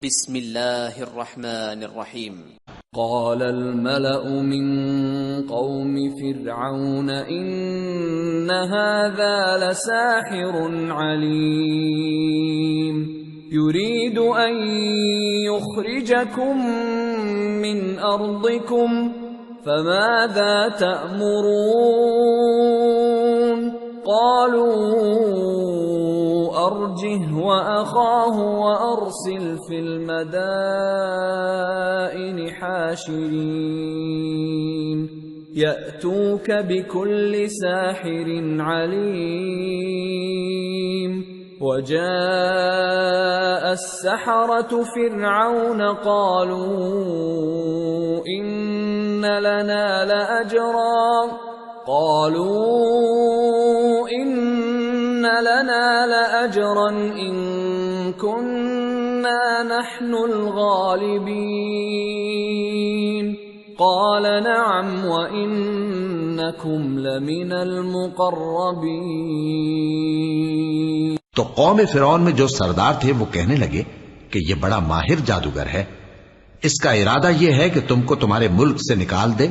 بسم الله الرحمن الرحيم. قال الملأ من قوم فرعون إن هذا لساحر عليم يريد أن يخرجكم من أرضكم فماذا تأمرون قالوا أرجه وأخاه وأرسل في المدائن حاشرين يأتوك بكل ساحر عليم وجاء السحرة فرعون قالوا إن لنا لأجرا إن كنا نحن الغالبين قال نعم وإنكم لمن المقربين. تو قوم فرعون میں جو سردار تھے وہ کہنے لگے کہ یہ بڑا ماہر جادوگر ہے، اس کا ارادہ یہ ہے کہ تم کو تمہارے ملک سے نکال دے،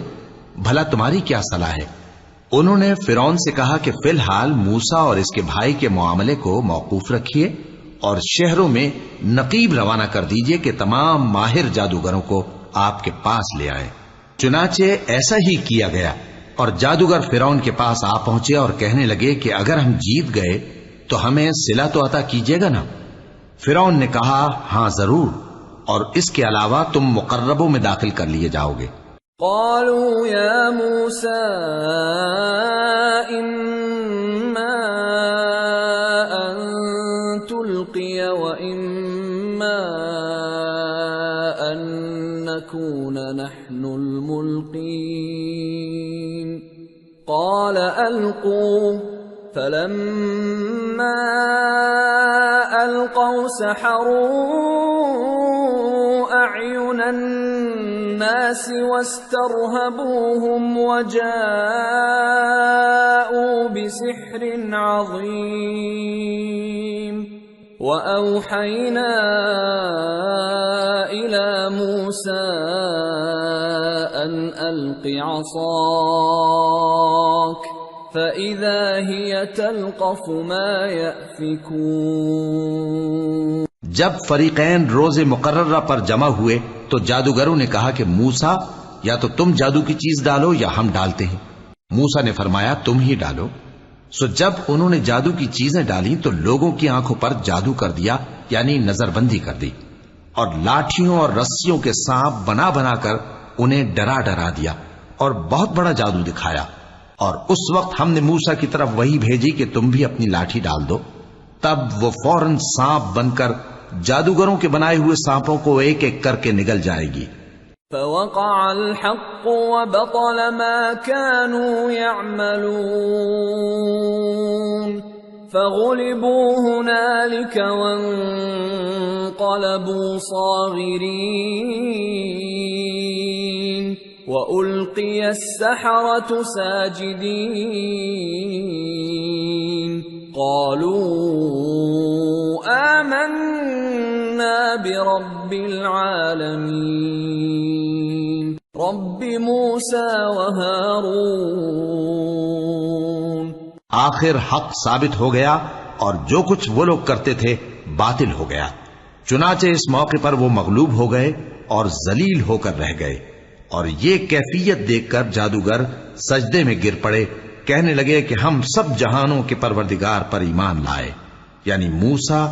بھلا تمہاری کیا صلاح ہے؟ انہوں نے فرعون سے کہا کہ فی الحال موسیٰ اور اس کے بھائی کے معاملے کو موقوف رکھیے اور شہروں میں نقیب روانہ کر دیجئے کہ تمام ماہر جادوگروں کو آپ کے پاس لے آئے۔ چنانچہ ایسا ہی کیا گیا اور جادوگر فرعون کے پاس آ پہنچے اور کہنے لگے کہ اگر ہم جیت گئے تو ہمیں صلہ تو عطا کیجیے گا نا؟ فرعون نے کہا ہاں ضرور، اور اس کے علاوہ تم مقربوں میں داخل کر لیے جاؤ گے۔ قالوا يا موسى إما أن تلقي وإما أن نكون نحن الملقين قال ألقوا فلما ألقوا سحروا أعين الناس واسترهبوهم وجاءوا بسحر عظيم وأوحينا إلى موسى أن ألق عصاك فإذا هي تلقف ما يأفكون۔ جب فریقین روز مقررہ پر جمع ہوئے تو جادوگروں نے کہا کہ موسیٰ یا تو تم جادو کی چیز ڈالو یا ہم ڈالتے ہیں۔ موسیٰ نے فرمایا تم ہی ڈالو۔ سو جب انہوں نے جادو کی چیزیں ڈالی تو لوگوں کی آنکھوں پر جادو کر دیا، یعنی نظر بندی کر دی، اور لاٹھیوں اور رسیوں کے سانپ بنا بنا کر انہیں ڈرا ڈرا دیا اور بہت بڑا جادو دکھایا۔ اور اس وقت ہم نے موسیٰ کی طرف وہی بھیجی کہ تم بھی اپنی لاٹھی ڈال دو، تب وہ فوراً سانپ بن کر جادوگروں کے بنائے ہوئے سانپوں کو ایک ایک کر کے نگل جائے گی۔ فوقع الحق وبطل ما كانوا يعملون فغلبوا هنالك وانقلبوا صاغرين وألقي السحرة ساجدين قالوا آمنا برب العالمين رب موسى وهارون۔ آخر حق ثابت ہو گیا اور جو کچھ وہ لوگ کرتے تھے باطل ہو گیا۔ چنانچہ اس موقع پر وہ مغلوب ہو گئے اور ذلیل ہو کر رہ گئے، اور یہ کیفیت دیکھ کر جادوگر سجدے میں گر پڑے، کہنے لگے کہ ہم سب جہانوں کے پروردگار پر ایمان لائے، یعنی موسیٰ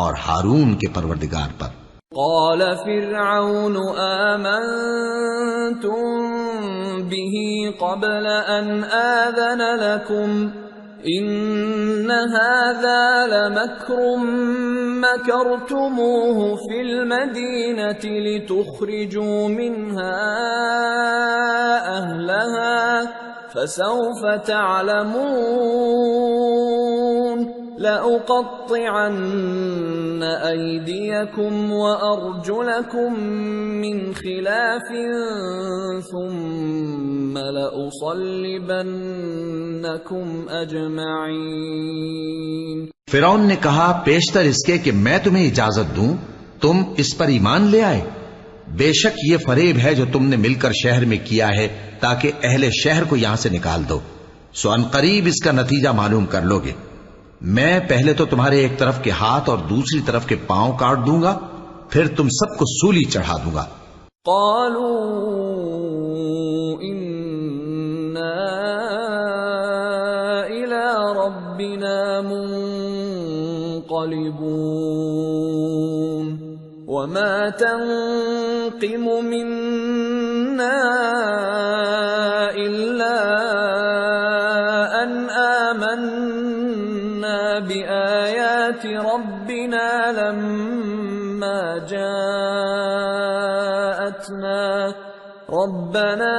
اور ہارون کے پروردگار پر۔ قال فرعون آمنتم به قبل أن آذن لكم إن هذا لمكر مكرتموه في المدينة لتخرجوا منها أهلها فسوف تعلمون لأقطعن أيديكم وأرجلكم من خلاف ثم لأصلبنكم أجمعين۔ فرعون نے کہا پیشتر اس کے کہ میں تمہیں اجازت دوں تو تم اس پر ایمان لے آئے؟ بے شک یہ فریب ہے جو تم نے مل کر شہر میں کیا ہے تاکہ اہل شہر کو یہاں سے نکال دو، سو ان قریب اس کا نتیجہ معلوم کر لو گے۔ میں پہلے تو تمہارے ایک طرف کے ہاتھ اور دوسری طرف کے پاؤں کاٹ دوں گا، پھر تم سب کو سولی چڑھا دوں گا۔ قالوا إنا إلى ربنا منقلبون وما تنقم منا إلا أن آمنا بآيات ربنا لما جاءتنا ربنا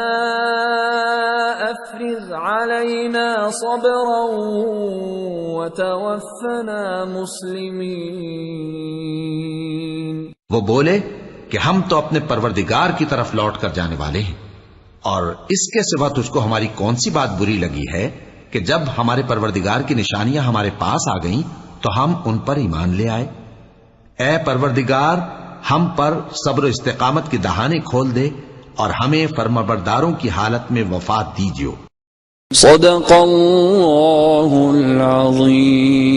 أفرغ علينا صبرا وتوفنا مسلمين۔ وہ بولے کہ ہم تو اپنے پروردگار کی طرف لوٹ کر جانے والے ہیں، اور اس کے سوا تجھ کو ہماری کون سی بات بری لگی ہے کہ جب ہمارے پروردگار کی نشانیاں ہمارے پاس آ گئیں تو ہم ان پر ایمان لے آئے۔ اے پروردگار، ہم پر صبر و استقامت کی دہانے کھول دے اور ہمیں فرمانبرداروں کی حالت میں وفات دیجیو۔ صدق اللہ العظیم۔